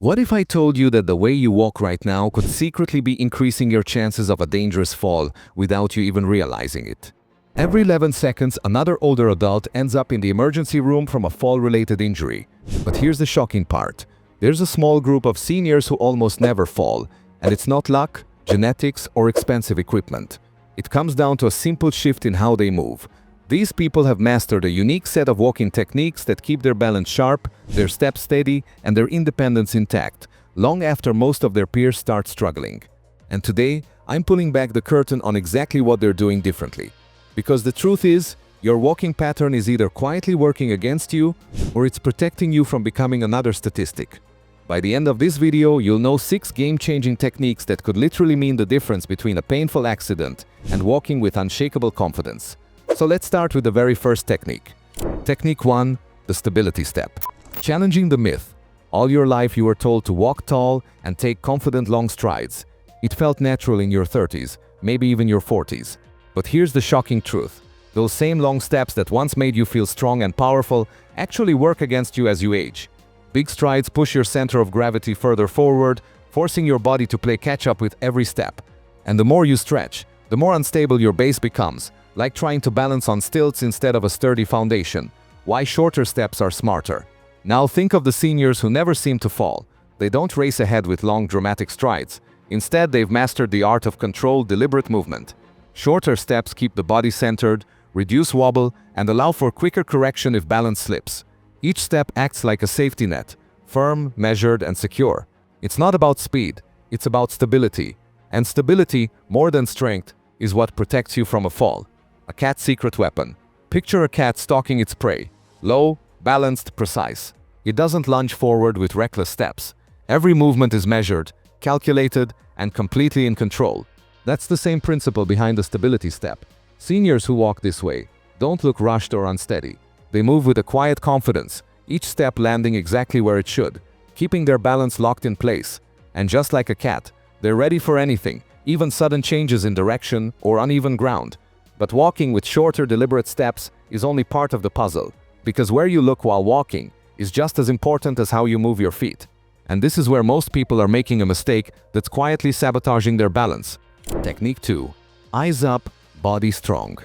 What if I told you that the way you walk right now could secretly be increasing your chances of a dangerous fall without you even realizing it? Every 11 seconds, another older adult ends up in the emergency room from a fall-related injury. But here's the shocking part. There's a small group of seniors who almost never fall, and it's not luck, genetics, or expensive equipment. It comes down to a simple shift in how they move. These people have mastered a unique set of walking techniques that keep their balance sharp, their steps steady, and their independence intact, long after most of their peers start struggling. And today, I'm pulling back the curtain on exactly what they're doing differently. Because the truth is, your walking pattern is either quietly working against you, or it's protecting you from becoming another statistic. By the end of this video, you'll know 6 game-changing techniques that could literally mean the difference between a painful accident and walking with unshakable confidence. So let's start with the very first technique. Technique 1, the stability step. Challenging the myth. All your life you were told to walk tall and take confident long strides. It felt natural in your 30s, maybe even your 40s. But here's the shocking truth. Those same long steps that once made you feel strong and powerful actually work against you as you age. Big strides push your center of gravity further forward, forcing your body to play catch-up with every step. And the more you stretch, the more unstable your base becomes, like trying to balance on stilts instead of a sturdy foundation. Why shorter steps are smarter. Now think of the seniors who never seem to fall. They don't race ahead with long dramatic strides. Instead, they've mastered the art of controlled, deliberate movement. Shorter steps keep the body centered, reduce wobble, and allow for quicker correction if balance slips. Each step acts like a safety net, firm, measured, and secure. It's not about speed, it's about stability. And stability, more than strength, is what protects you from a fall. A cat's secret weapon. Picture a cat stalking its prey. Low, balanced, precise. It doesn't lunge forward with reckless steps. Every movement is measured, calculated, and completely in control. That's the same principle behind the stability step. Seniors who walk this way don't look rushed or unsteady. They move with a quiet confidence, each step landing exactly where it should, keeping their balance locked in place. And just like a cat, they're ready for anything, even sudden changes in direction or uneven ground. But walking with shorter, deliberate steps is only part of the puzzle, because where you look while walking is just as important as how you move your feet. And this is where most people are making a mistake that's quietly sabotaging their balance. Technique 2. Eyes up, body strong.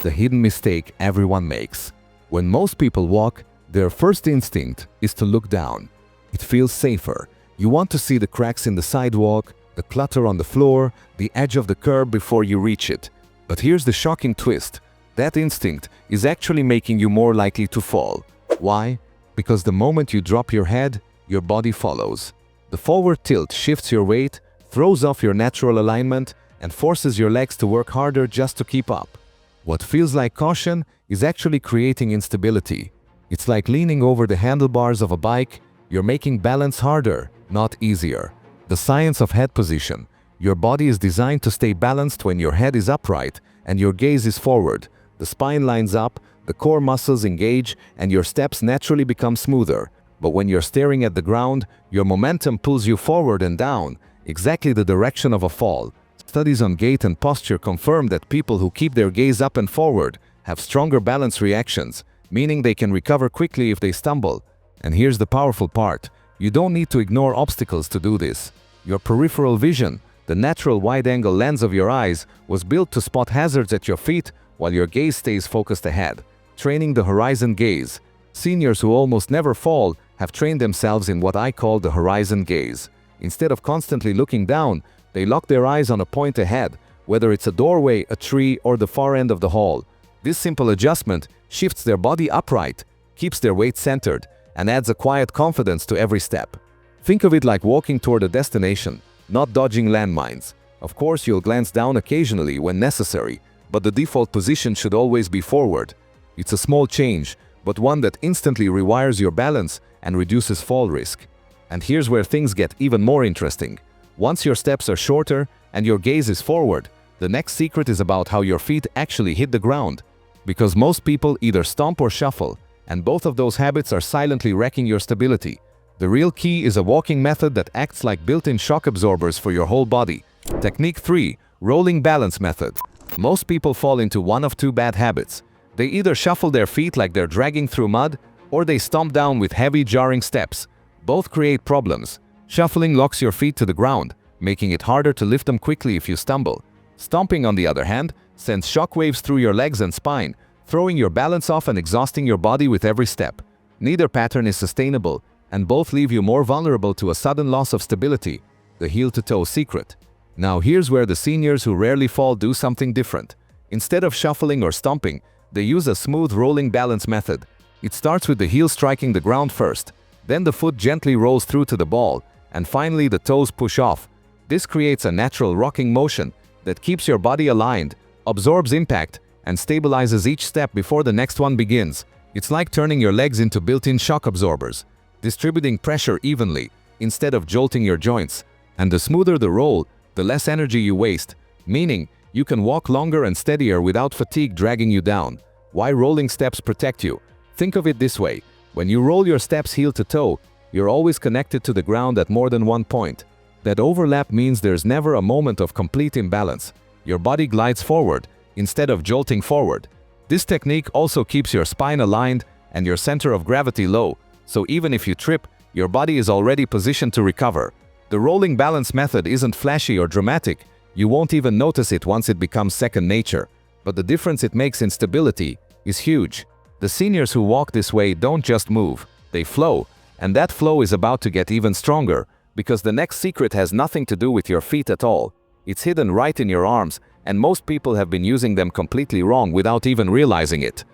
The hidden mistake everyone makes. When most people walk, their first instinct is to look down. It feels safer. You want to see the cracks in the sidewalk, the clutter on the floor, the edge of the curb before you reach it. But here's the shocking twist. That instinct is actually making you more likely to fall. Why? Because the moment you drop your head, your body follows. The forward tilt shifts your weight, throws off your natural alignment, and forces your legs to work harder just to keep up. What feels like caution is actually creating instability. It's like leaning over the handlebars of a bike. You're making balance harder, not easier. The science of head position. Your body is designed to stay balanced when your head is upright and your gaze is forward. The spine lines up, the core muscles engage, and your steps naturally become smoother. But when you're staring at the ground, your momentum pulls you forward and down, exactly the direction of a fall. Studies on gait and posture confirm that people who keep their gaze up and forward have stronger balance reactions, meaning they can recover quickly if they stumble. And here's the powerful part. You don't need to ignore obstacles to do this. Your peripheral vision, the natural wide-angle lens of your eyes, was built to spot hazards at your feet while your gaze stays focused ahead, training the horizon gaze. Seniors who almost never fall have trained themselves in what I call the horizon gaze. Instead of constantly looking down, they lock their eyes on a point ahead, whether it's a doorway, a tree, or the far end of the hall. This simple adjustment shifts their body upright, keeps their weight centered, and adds a quiet confidence to every step. Think of it like walking toward a destination, not dodging landmines. Of course, you'll glance down occasionally when necessary, but the default position should always be forward. It's a small change, but one that instantly rewires your balance and reduces fall risk. And here's where things get even more interesting. Once your steps are shorter and your gaze is forward, the next secret is about how your feet actually hit the ground. Because most people either stomp or shuffle, and both of those habits are silently wrecking your stability. The real key is a walking method that acts like built-in shock absorbers for your whole body. Technique 3. Rolling balance method. Most people fall into one of two bad habits. They either shuffle their feet like they're dragging through mud, or they stomp down with heavy, jarring steps. Both create problems. Shuffling locks your feet to the ground, making it harder to lift them quickly if you stumble. Stomping, on the other hand, sends shockwaves through your legs and spine, throwing your balance off and exhausting your body with every step. Neither pattern is sustainable, and both leave you more vulnerable to a sudden loss of stability. The heel-to-toe secret. Now here's where the seniors who rarely fall do something different. Instead of shuffling or stomping, they use a smooth rolling balance method. It starts with the heel striking the ground first, then the foot gently rolls through to the ball, and finally the toes push off. This creates a natural rocking motion that keeps your body aligned, absorbs impact, and stabilizes each step before the next one begins. It's like turning your legs into built-in shock absorbers, distributing pressure evenly instead of jolting your joints. And the smoother the roll, the less energy you waste, meaning you can walk longer and steadier without fatigue dragging you down. Why rolling steps protect you? Think of it this way. When you roll your steps heel to toe, you're always connected to the ground at more than one point. That overlap means there's never a moment of complete imbalance. Your body glides forward instead of jolting forward. This technique also keeps your spine aligned and your center of gravity low, so even if you trip, your body is already positioned to recover. The rolling balance method isn't flashy or dramatic. You won't even notice it once it becomes second nature. But the difference it makes in stability is huge. The seniors who walk this way don't just move, they flow. And that flow is about to get even stronger, because the next secret has nothing to do with your feet at all. It's hidden right in your arms, and most people have been using them completely wrong without even realizing it.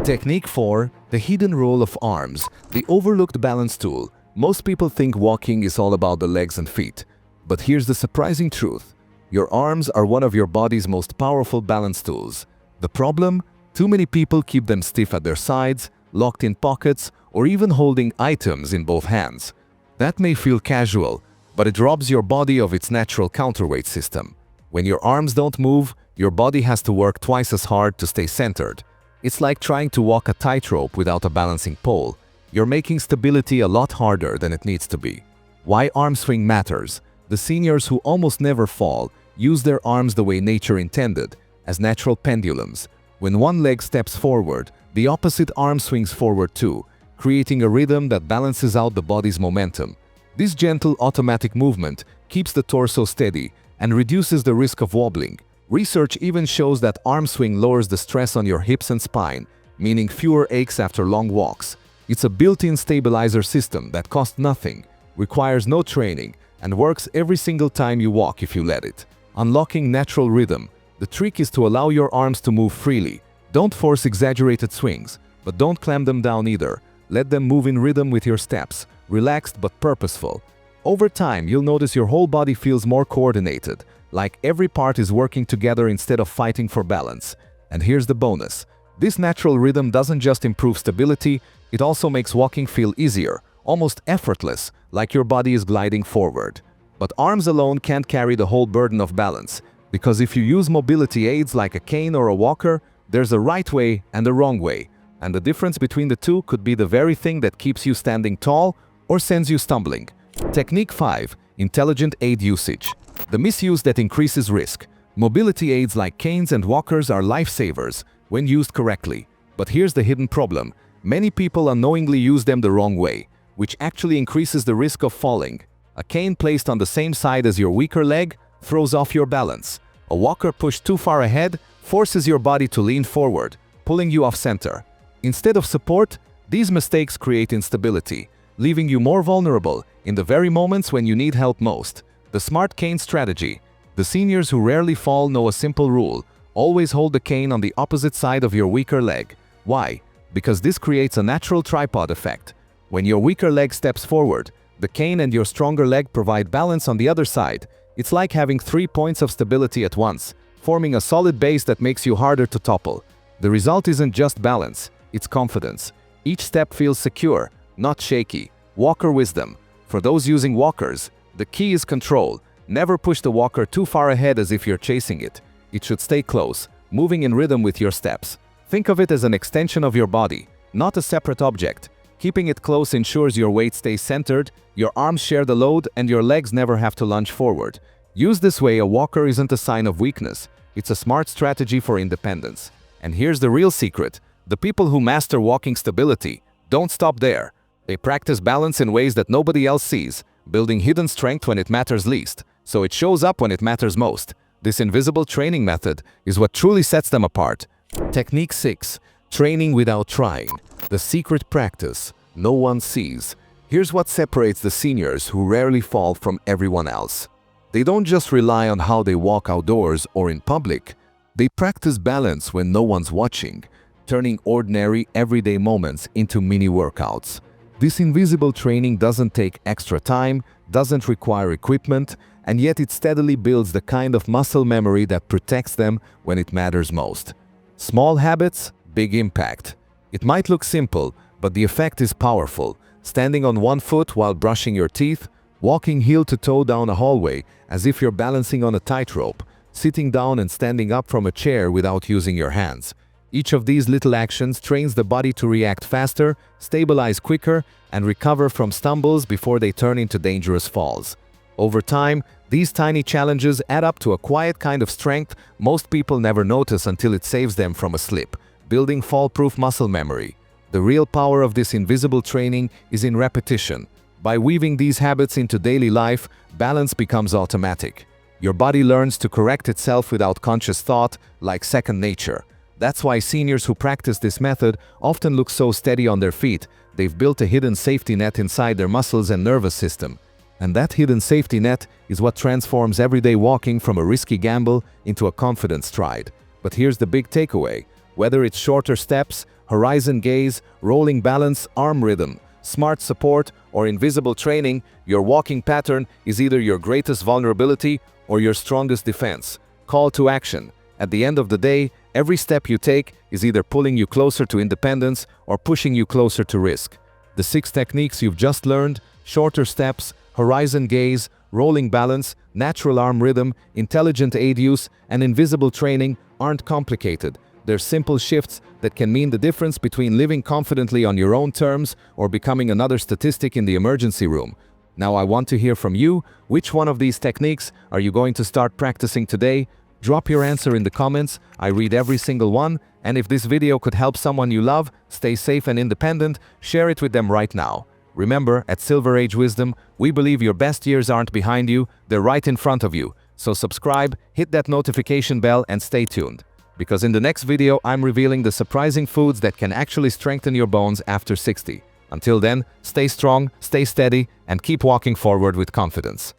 Technique 4. The hidden role of arms, the overlooked balance tool. Most people think walking is all about the legs and feet. But here's the surprising truth. Your arms are one of your body's most powerful balance tools. The problem? Too many people keep them stiff at their sides, locked in pockets, or even holding items in both hands. That may feel casual, but it robs your body of its natural counterweight system. When your arms don't move, your body has to work twice as hard to stay centered. It's like trying to walk a tightrope without a balancing pole. You're making stability a lot harder than it needs to be. Why arm swing matters? The seniors who almost never fall use their arms the way nature intended, as natural pendulums. When one leg steps forward, the opposite arm swings forward too, creating a rhythm that balances out the body's momentum. This gentle automatic movement keeps the torso steady and reduces the risk of wobbling. Research even shows that arm swing lowers the stress on your hips and spine, meaning fewer aches after long walks. It's a built-in stabilizer system that costs nothing, requires no training, and works every single time you walk if you let it. Unlocking natural rhythm. The trick is to allow your arms to move freely. Don't force exaggerated swings, but don't clamp them down either. Let them move in rhythm with your steps, relaxed but purposeful. Over time, you'll notice your whole body feels more coordinated, like every part is working together instead of fighting for balance. And here's the bonus. This natural rhythm doesn't just improve stability, it also makes walking feel easier, almost effortless, like your body is gliding forward. But arms alone can't carry the whole burden of balance, because if you use mobility aids like a cane or a walker, there's a right way and a wrong way. And the difference between the two could be the very thing that keeps you standing tall or sends you stumbling. Technique 5. Intelligent aid usage. The misuse that increases risk. Mobility aids like canes and walkers are lifesavers when used correctly. But here's the hidden problem. Many people unknowingly use them the wrong way, which actually increases the risk of falling. A cane placed on the same side as your weaker leg throws off your balance. A walker pushed too far ahead forces your body to lean forward, pulling you off center. Instead of support, these mistakes create instability, leaving you more vulnerable in the very moments when you need help most. The smart cane strategy. The seniors who rarely fall know a simple rule. Always hold the cane on the opposite side of your weaker leg. Why? Because this creates a natural tripod effect. When your weaker leg steps forward, the cane and your stronger leg provide balance on the other side. It's like having 3 points of stability at once, forming a solid base that makes you harder to topple. The result isn't just balance, it's confidence. Each step feels secure, not shaky. Walker wisdom. For those using walkers, the key is control. Never push the walker too far ahead as if you're chasing it. It should stay close, moving in rhythm with your steps. Think of it as an extension of your body, not a separate object. Keeping it close ensures your weight stays centered, your arms share the load, and your legs never have to lunge forward. Used this way, a walker isn't a sign of weakness. It's a smart strategy for independence. And here's the real secret. The people who master walking stability don't stop there. They practice balance in ways that nobody else sees. building hidden strength when it matters least, so it shows up when it matters most. This invisible training method is what truly sets them apart. Technique 6. Training without trying. The secret practice no one sees. Here's what separates the seniors who rarely fall from everyone else. They don't just rely on how they walk outdoors or in public. They practice balance when no one's watching, turning ordinary, everyday moments into mini workouts. This invisible training doesn't take extra time, doesn't require equipment, and yet it steadily builds the kind of muscle memory that protects them when it matters most. Small habits, big impact. It might look simple, but the effect is powerful. Standing on one foot while brushing your teeth, walking heel to toe down a hallway as if you're balancing on a tightrope, sitting down and standing up from a chair without using your hands. Each of these little actions trains the body to react faster, stabilize quicker, and recover from stumbles before they turn into dangerous falls. Over time, these tiny challenges add up to a quiet kind of strength most people never notice until it saves them from a slip, building fall-proof muscle memory. The real power of this invisible training is in repetition. By weaving these habits into daily life, balance becomes automatic. Your body learns to correct itself without conscious thought, like second nature. That's why seniors who practice this method often look so steady on their feet. They've built a hidden safety net inside their muscles and nervous system. And that hidden safety net is what transforms everyday walking from a risky gamble into a confident stride. But here's the big takeaway. Whether it's shorter steps, horizon gaze, rolling balance, arm rhythm, smart support, or invisible training, your walking pattern is either your greatest vulnerability or your strongest defense. Call to action. At the end of the day, every step you take is either pulling you closer to independence or pushing you closer to risk. The 6 techniques you've just learned, shorter steps, horizon gaze, rolling balance, natural arm rhythm, intelligent aid use, and invisible training, aren't complicated. They're simple shifts that can mean the difference between living confidently on your own terms or becoming another statistic in the emergency room. Now I want to hear from you. Which one of these techniques are you going to start practicing today? Drop your answer in the comments. I read every single one. And if this video could help someone you love, stay safe and independent, share it with them right now. Remember, at Silver Age Wisdom, we believe your best years aren't behind you, they're right in front of you. So subscribe, hit that notification bell, and stay tuned. Because in the next video, I'm revealing the surprising foods that can actually strengthen your bones after 60. Until then, stay strong, stay steady, and keep walking forward with confidence.